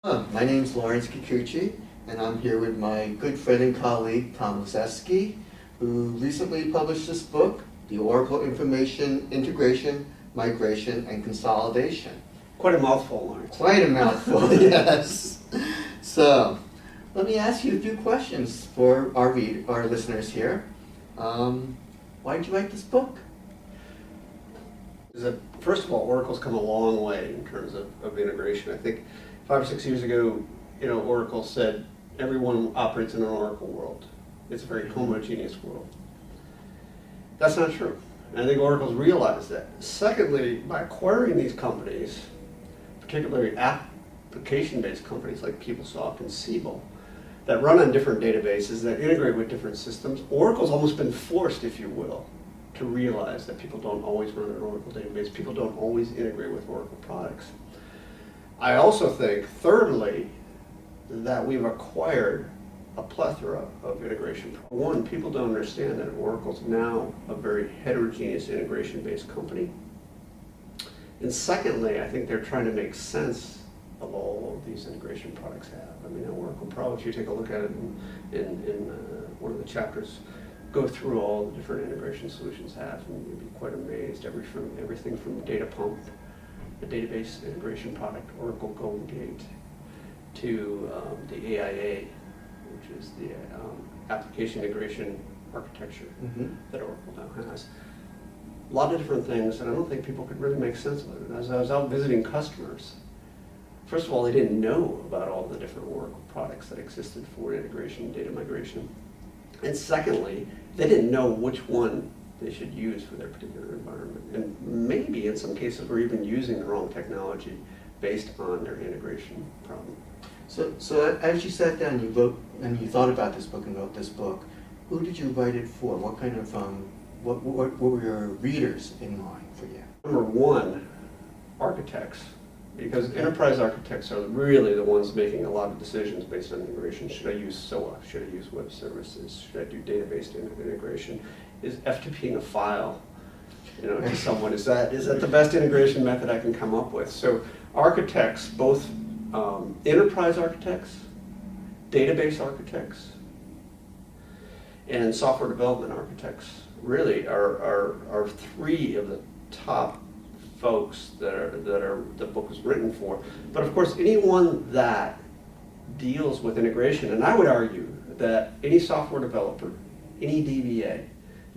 My name's Lawrence Kikuchi, and I'm here with my good friend and colleague, Tom Leseski, who recently published this book, The Oracle Information Integration, Migration, and Consolidation. Quite a mouthful, Lawrence. Quite a mouthful, yes. So, let me ask you a few questions for our listeners here. Why did you write this book? First of all, Oracle's come a long way in terms of integration. I think 5 or 6 years ago, Oracle said everyone operates in an Oracle world. It's a very homogeneous world. That's not true. And I think Oracle's realized that. Secondly, by acquiring these companies, particularly application-based companies like PeopleSoft and Siebel, that run on different databases, that integrate with different systems, Oracle's almost been forced, if you will, to realize that people don't always run an Oracle database. People don't always integrate with Oracle products. I also think, thirdly, that we've acquired a plethora of integration. One, people don't understand that Oracle's now a very heterogeneous integration-based company. And secondly, I think they're trying to make sense of all of these integration products have. I mean, Oracle Pro, if you take a look at it in one of the chapters, go through all the different integration solutions have, and you'd be quite amazed. Everything from Data Pump, the database integration product, Oracle Golden Gate, to the AIA, which is the application integration architecture that Oracle now has. A lot of different things, and I don't think people could really make sense of it. And as I was out visiting customers, first of all, they didn't know about all the different Oracle products that existed for integration and data migration. And secondly, they didn't know which one they should use for their particular environment. And maybe in some cases we're even using the wrong technology based on their integration problem. So as you sat down, you wrote, and you thought about this book and wrote this book, who did you write it for? What kind of, what were your readers in mind for you? Number one, architects. Because enterprise architects are really the ones making a lot of decisions based on integration. Should I use SOA? Should I use web services? Should I do database integration? Is FTPing a file, to someone? Is that the best integration method I can come up with? So architects, both enterprise architects, database architects, and software development architects really are three of the top folks that the book was written for. But of course, anyone that deals with integration, and I would argue that any software developer, any DBA,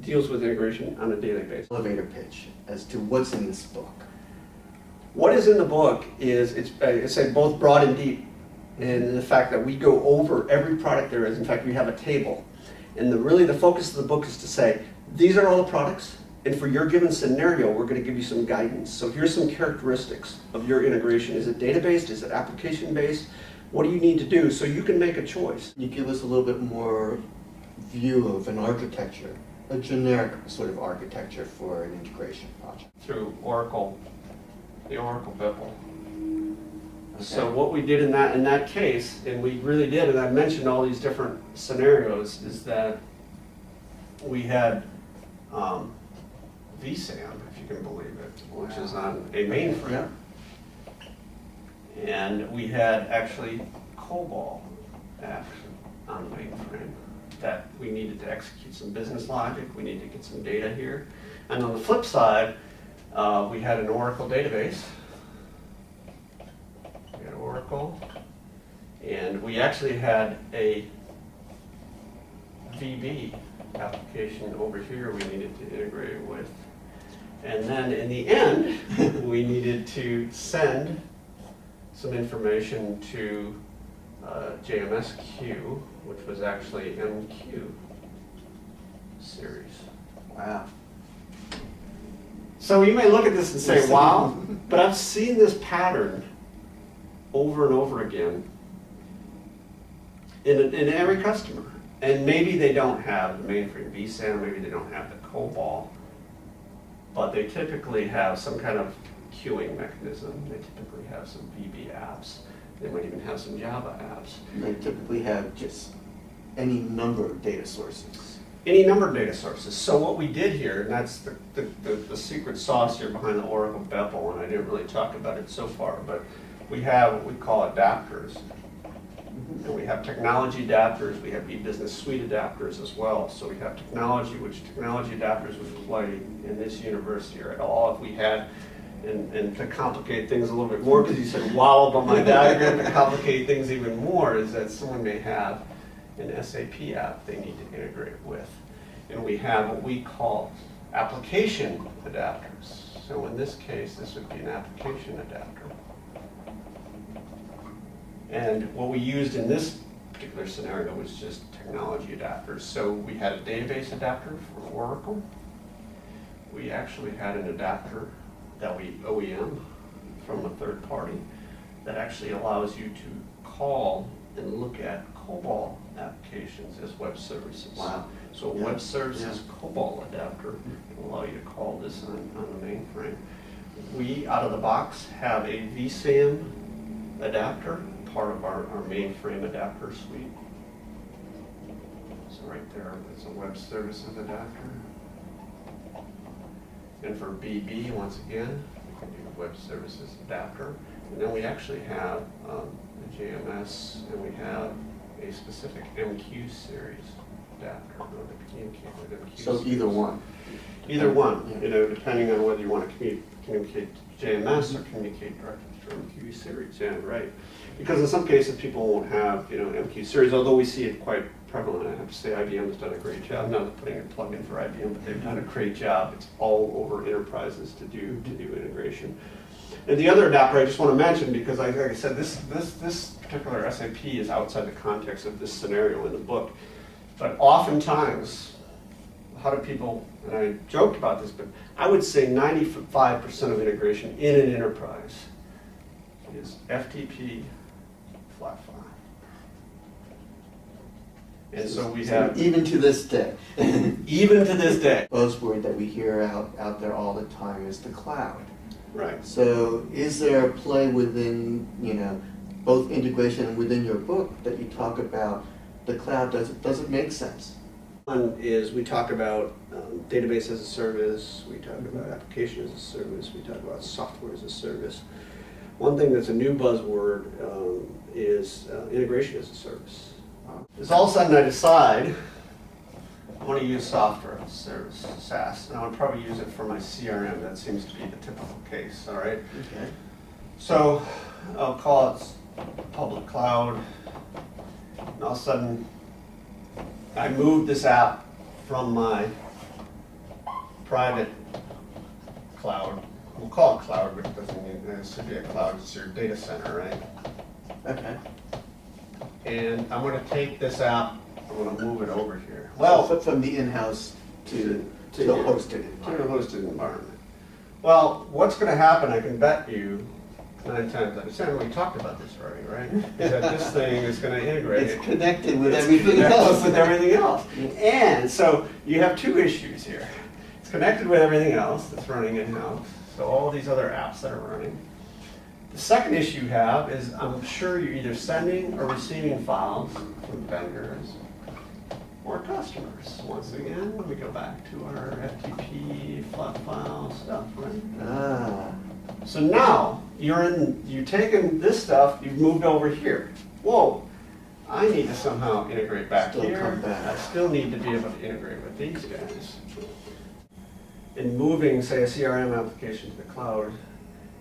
deals with integration on a daily basis. Elevator pitch as to what's in this book. What is in the book is, it's both broad and deep in the fact that we go over every product there is. In fact, we have a table. And really the focus of the book is to say, these are all the products, and for your given scenario, we're going to give you some guidance. So here's some characteristics of your integration. Is it data-based? Is it application-based? What do you need to do so you can make a choice? You give us a little bit more view of an architecture, a generic sort of architecture for an integration project. Through Oracle, the Oracle Bible. Okay. So what we did in that case, and we really did, and I mentioned all these different scenarios, is that we had vSAN, if you can believe it, which is on a mainframe. Yeah. And we had actually COBOL apps on the mainframe that we needed to execute some business logic, we needed to get some data here. And on the flip side, we had an Oracle database. We had Oracle, and we actually had a VB application over here we needed to integrate with. And then in the end, we needed to send some information to JMSQ, which was actually MQ series. Wow. So you may look at this and say, wow, but I've seen this pattern over and over again in every customer. And maybe they don't have the mainframe vSAN, maybe they don't have the COBOL, but they typically have some kind of queuing mechanism. They typically have some VB apps. They might even have some Java apps. They typically have just any number of data sources. Any number of data sources. So what we did here, and that's the secret sauce here behind the Oracle Bevel, and I didn't really talk about it so far, but we have what we call adapters. And we have technology adapters, we have e-business suite adapters as well. So we have technology adapters would play in this universe here at all. If we had, and to complicate things a little bit more, because you said wow about my diagram, to complicate things even more is that someone may have an SAP app they need to integrate with. And we have what we call application adapters. So in this case, this would be an application adapter. And what we used in this particular scenario was just technology adapters. So we had a database adapter for Oracle. We actually had an adapter that we OEM from a third party that actually allows you to call and look at COBOL applications as web services. Wow. So a web services COBOL adapter will allow you to call this on the mainframe. We, out of the box, have a vSAN adapter, part of our mainframe adapter suite. So right there, it's a web services adapter. And for BB, once again, we can do a web services adapter. And then we actually have a JMS, and we have a specific MQ series adapter. So either one. Either one, Yeah. you know, depending on whether you want to communicate to JMS or communicate directly to MQ series. Yeah, right. Because in some cases people won't have, you know, MQ series, although we see it quite prevalent. I have to say IBM has done a great job. Not putting a plug in for IBM, but they've done a great job. It's all over enterprises to do integration. And the other adapter I just want to mention, because like I said, this particular SAP is outside the context of this scenario in the book. But oftentimes, how do people, and I joked about this, but I would say 95% of integration in an enterprise is FTP flat file. And so we have, even to this day. even to this day. Buzzword that we hear out there all the time is the cloud. Right. So is there a play within, you know, both integration and within your book that you talk about the cloud? Does it make sense? One is we talk about database as a service, we talk about application as a service, we talk about software as a service. One thing that's a new buzzword is integration as a service. If all of a sudden I decide I want to use software as a service, SaaS, and I would probably use it for my CRM. That seems to be the typical case, all right? Okay. So I'll call it public cloud, and all of a sudden I move this app from my private cloud. We'll call it cloud, but it doesn't mean it should be a cloud. It's your data center, right? Okay. And I'm going to take this app, I'm going to move it over here. Well, from the in-house to the hosted To the environment. hosted environment. Well, what's going to happen, I can bet you, 9 times out of 10, we talked about this already, right? Is that this thing is going to integrate. It's connected with It's everything connected else. with everything else. And so you have two issues here. It's connected with everything else that's running in-house, so all these other apps that are running. The second issue you have is I'm sure you're either sending or receiving files from vendors or customers. Once again, when we go back to our FTP flat file stuff, right? Ah. So now you've taken this stuff, you've moved over here. Whoa, I need to somehow integrate back Still here. come back. I still need to be able to integrate with these guys. And moving, say, a CRM application to the cloud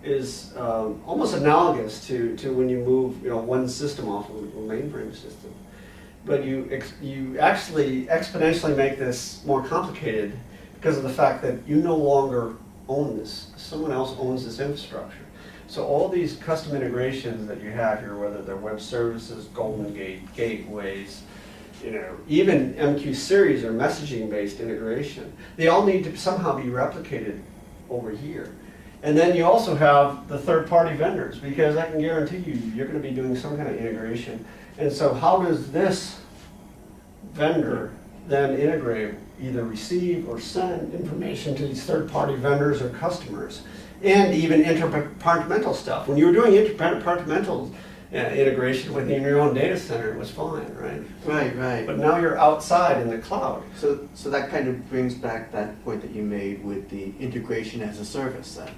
is almost analogous to when you move, you know, one system off of a mainframe system. But you actually exponentially make this more complicated because of the fact that you no longer own this. Someone else owns this infrastructure. So all these custom integrations that you have here, whether they're web services, Golden Gate, gateways, you know, even MQ series or messaging-based integration, they all need to somehow be replicated over here. And then you also have the third-party vendors, because I can guarantee you, you're going to be doing some kind of integration. And so how does this vendor then integrate, either receive or send information to these third-party vendors or customers? And even interdepartmental stuff. When you were doing interdepartmental integration within your own data center, it was fine, right? Right. But now you're outside in the cloud. So that kind of brings back that point that you made with the integration as a service then.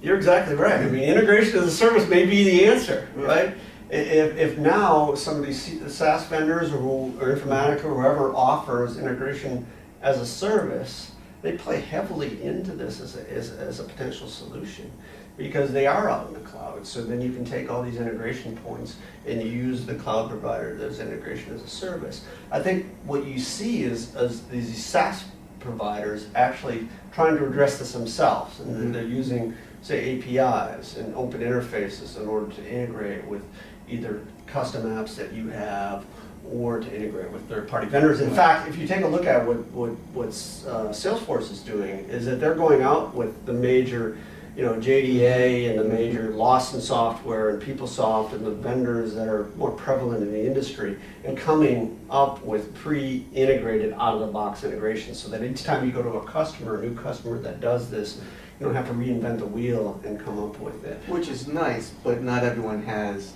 You're exactly right. I mean, integration as a service may be the answer, right? If now some of these SaaS vendors or Informatica or whoever offers integration as a service, they play heavily into this as a potential solution because they are out in the cloud. So then you can take all these integration points and use the cloud provider as integration as a service. I think what you see is these SaaS providers actually trying to address this themselves, and they're using, say, APIs and open interfaces in order to integrate with either custom apps that you have or to integrate with third-party vendors. In fact, if you take a look at what Salesforce is doing, is that they're going out with the major, JDA and the major Lawson Software and PeopleSoft and the vendors that are more prevalent in the industry, and coming up with pre-integrated out-of-the-box integration, so that each time you go to a new customer that does this, you don't have to reinvent the wheel and come up with it. Which is nice, but not everyone has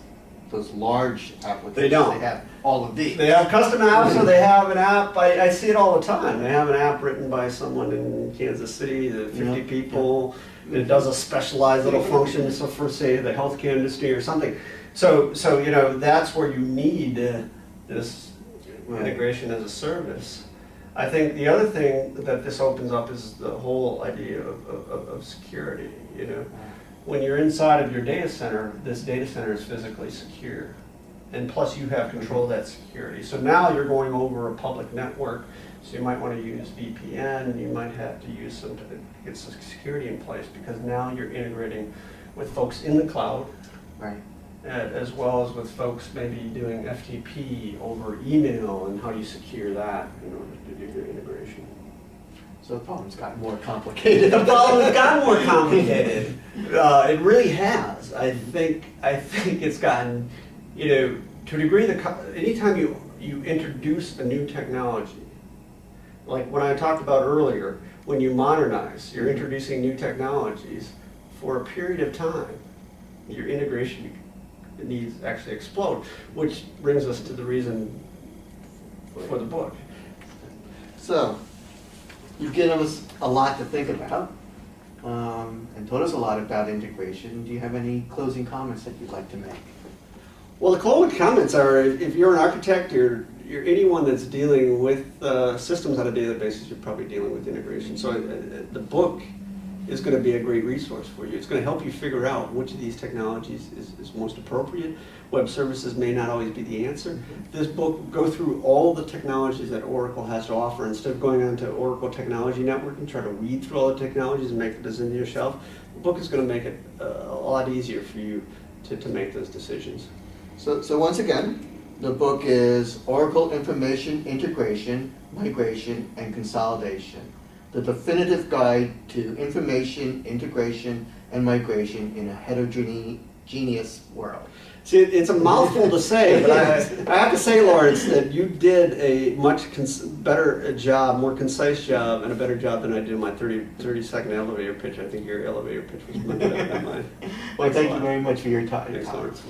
those large applications. They don't. They have all of these. They have custom apps, or they have an app. I see it all the time. They have an app written by someone in Kansas City, the 50 people. And it does a specialized little function, so for, say, the healthcare industry or something. So that's where you need this integration as a service. I think the other thing that this opens up is the whole idea of security. When you're inside of your data center, this data center is physically secure. And plus you have control of that security. So now you're going over a public network, so you might want to use VPN, you might have to use some to get some security in place, because now you're integrating with folks in the cloud, Right. as well as with folks maybe doing FTP over email, and how do you secure that in order to do your integration. So the problem's gotten more complicated. The problem has gotten more complicated. It really has. I think it's gotten, to a degree, anytime you introduce a new technology, like when I talked about earlier, when you modernize, you're introducing new technologies for a period of time, your integration needs actually explode, which brings us to the reason for the book. So, you've given us a lot to think about, and told us a lot about integration. Do you have any closing comments that you'd like to make? Well, the closing comments are, if you're an architect, you're anyone that's dealing with systems on a daily basis, you're probably dealing with integration. So the book is going to be a great resource for you. It's going to help you figure out which of these technologies is most appropriate. Web services may not always be the answer. This book will go through all the technologies that Oracle has to offer. Instead of going on to Oracle Technology Network and try to weed through all the technologies and make it into your shelf, the book is going to make it a lot easier for you to make those decisions. So once again, the book is Oracle Information Integration, Migration, and Consolidation, the definitive guide to information integration and migration in a heterogeneous world. See, it's a mouthful to say, but I have to say, Lawrence, that you did a much better job, more concise job, and a better job than I did in my 30-second elevator pitch. I think your elevator pitch was much better than mine. Well, thank you very much for your time. Thanks, Lawrence.